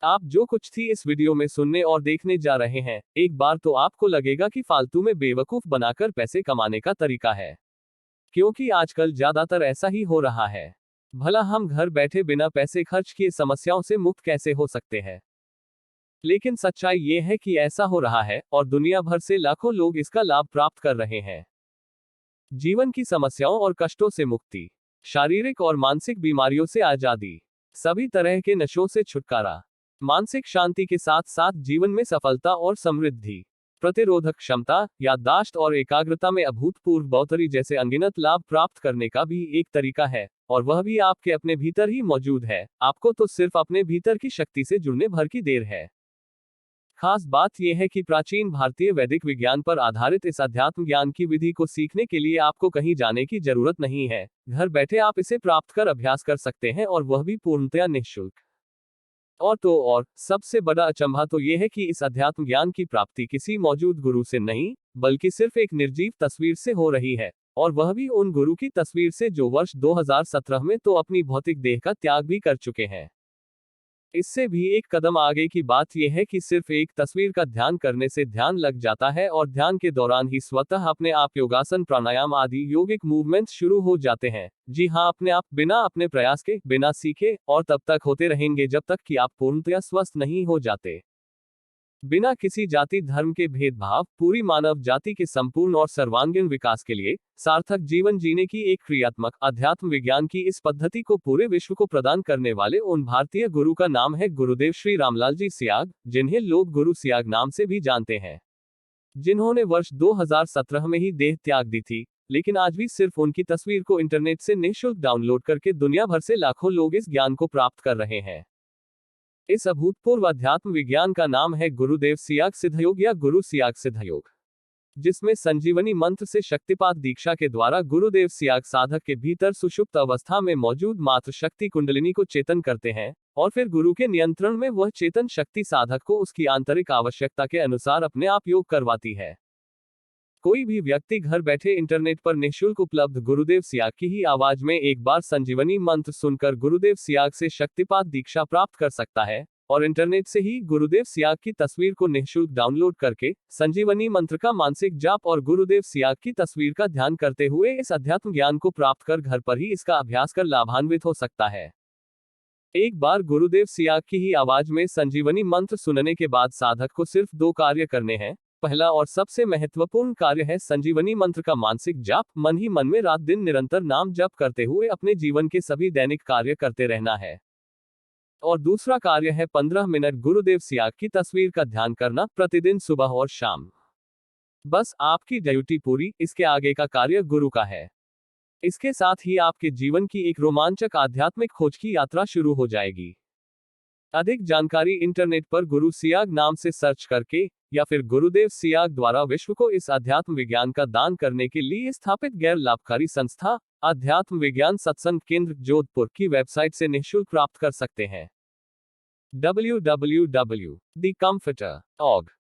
आप जो कुछ थी इस वीडियो में सुनने और देखने जा रहे हैं, एक बार तो आपको लगेगा कि फालतू में बेवकूफ बनाकर पैसे कमाने का तरीका है। क्योंकि आजकल ज्यादातर ऐसा ही हो रहा है। भला हम घर बैठे बिना पैसे खर्च किए समस्याओं से मुक्त कैसे हो सकते हैं? लेकिन सच्चाई ये है कि ऐसा हो रहा है, और दुनिया भर से लाखों लोग इसका लाभ प्राप्त कर रहे हैं। जीवन की समस्याओं और कष्टों से मुक्ति, शारीरिक और मानसिक बीमारियों से आजादी, सभी तरह के नशों से छुटकारा, मानसिक शांति के साथ साथ जीवन में सफलता और समृद्धि, प्रतिरोधक क्षमता, याददाश्त और एकाग्रता में अभूतपूर्व बढ़ोतरी जैसे अनगिनत लाभ प्राप्त करने का भी एक तरीका है, और वह भी आपके अपने भीतर ही मौजूद है। आपको तो सिर्फ अपने भीतर की शक्ति से जुड़ने भर की देर है। खास बात यह है कि प्राचीन भारतीय वैदिक विज्ञान पर आधारित इस अध्यात्म ज्ञान की विधि को सीखने के लिए आपको कहीं जाने की जरूरत नहीं है। घर बैठे आप इसे प्राप्त कर अभ्यास कर सकते हैं, और वह भी पूर्णतया निःशुल्क। और सबसे बड़ा अचंभा तो यह है कि इस अध्यात्म ज्ञान की प्राप्ति किसी मौजूद गुरु से नहीं, बल्कि सिर्फ एक निर्जीव तस्वीर से हो रही है, और वह भी उन गुरु की तस्वीर से जो वर्ष 2017 में तो अपनी भौतिक देह का त्याग भी कर चुके हैं। इससे भी एक कदम आगे की बात यह है कि सिर्फ एक तस्वीर का ध्यान करने से ध्यान लग जाता है, और ध्यान के दौरान ही स्वतः अपने आप योगासन, प्राणायाम आदि योगिक मूवमेंट्स शुरू हो जाते हैं। जी हाँ, अपने आप, बिना अपने प्रयास के, बिना सीखे, और तब तक होते रहेंगे जब तक कि आप पूर्णतया स्वस्थ नहीं हो जाते। बिना किसी जाति धर्म के भेदभाव, पूरी मानव जाति के संपूर्ण और सर्वांगीण विकास के लिए सार्थक जीवन जीने की एक क्रियात्मक अध्यात्म विज्ञान की इस पद्धति को पूरे विश्व को प्रदान करने वाले उन भारतीय गुरु का नाम है गुरुदेव श्री रामलाल जी सियाग, जिन्हें लोग गुरु सियाग नाम से भी जानते हैं। जिन्होंने वर्ष 2017 में ही देह त्याग दी थी, लेकिन आज भी सिर्फ उनकी तस्वीर को इंटरनेट से निःशुल्क डाउनलोड करके दुनिया भर से लाखों लोग इस ज्ञान को प्राप्त कर रहे हैं। इस अभूतपूर्व अध्यात्म विज्ञान का नाम है गुरुदेव सियाग सिद्धयोग या गुरु सियाग सिद्धयोग, जिसमें संजीवनी मंत्र से शक्तिपात दीक्षा के द्वारा गुरुदेव सियाग साधक के भीतर सुषुप्त अवस्था में मौजूद मात्र शक्ति कुंडलिनी को चेतन करते हैं, और फिर गुरु के नियंत्रण में वह चेतन शक्ति साधक को उसकी आंतरिक आवश्यकता के अनुसार अपने आप योग करवाती है। कोई भी व्यक्ति घर बैठे इंटरनेट पर निःशुल्क उपलब्ध गुरुदेव सियाग की ही आवाज में एक बार संजीवनी मंत्र सुनकर गुरुदेव सियाग से शक्तिपात दीक्षा प्राप्त कर सकता है, और इंटरनेट से ही गुरुदेव सियाग की तस्वीर को निःशुल्क डाउनलोड करके संजीवनी मंत्र का मानसिक जाप और गुरुदेव सियाग की तस्वीर का ध्यान करते हुए इस अध्यात्म ज्ञान को प्राप्त कर घर पर ही इसका अभ्यास कर लाभान्वित हो सकता है। एक बार गुरुदेव सियाग की ही आवाज में संजीवनी मंत्र सुनने के बाद साधक को सिर्फ 2 कार्य करने हैं। पहला और सबसे महत्वपूर्ण कार्य है संजीवनी मंत्र का मानसिक जाप, मन ही मन में रात दिन निरंतर नाम जप करते हुए अपने जीवन के सभी दैनिक कार्य करते रहना है। और दूसरा कार्य है 15 मिनट गुरुदेव सियाग की तस्वीर का ध्यान करना, प्रतिदिन सुबह और शाम। बस आपकी ड्यूटी पूरी, इसके आगे का कार्य गुरु का है। इसके साथ ही आपके जीवन की एक रोमांचक आध्यात्मिक खोज की यात्रा शुरू हो जाएगी। अधिक जानकारी इंटरनेट पर गुरु सियाग नाम से सर्च करके, या फिर गुरुदेव सियाग द्वारा विश्व को इस अध्यात्म विज्ञान का दान करने के लिए स्थापित गैर लाभकारी संस्था अध्यात्म विज्ञान सत्संग केंद्र जोधपुर की वेबसाइट से निःशुल्क प्राप्त कर सकते हैं। www.thecomforter.org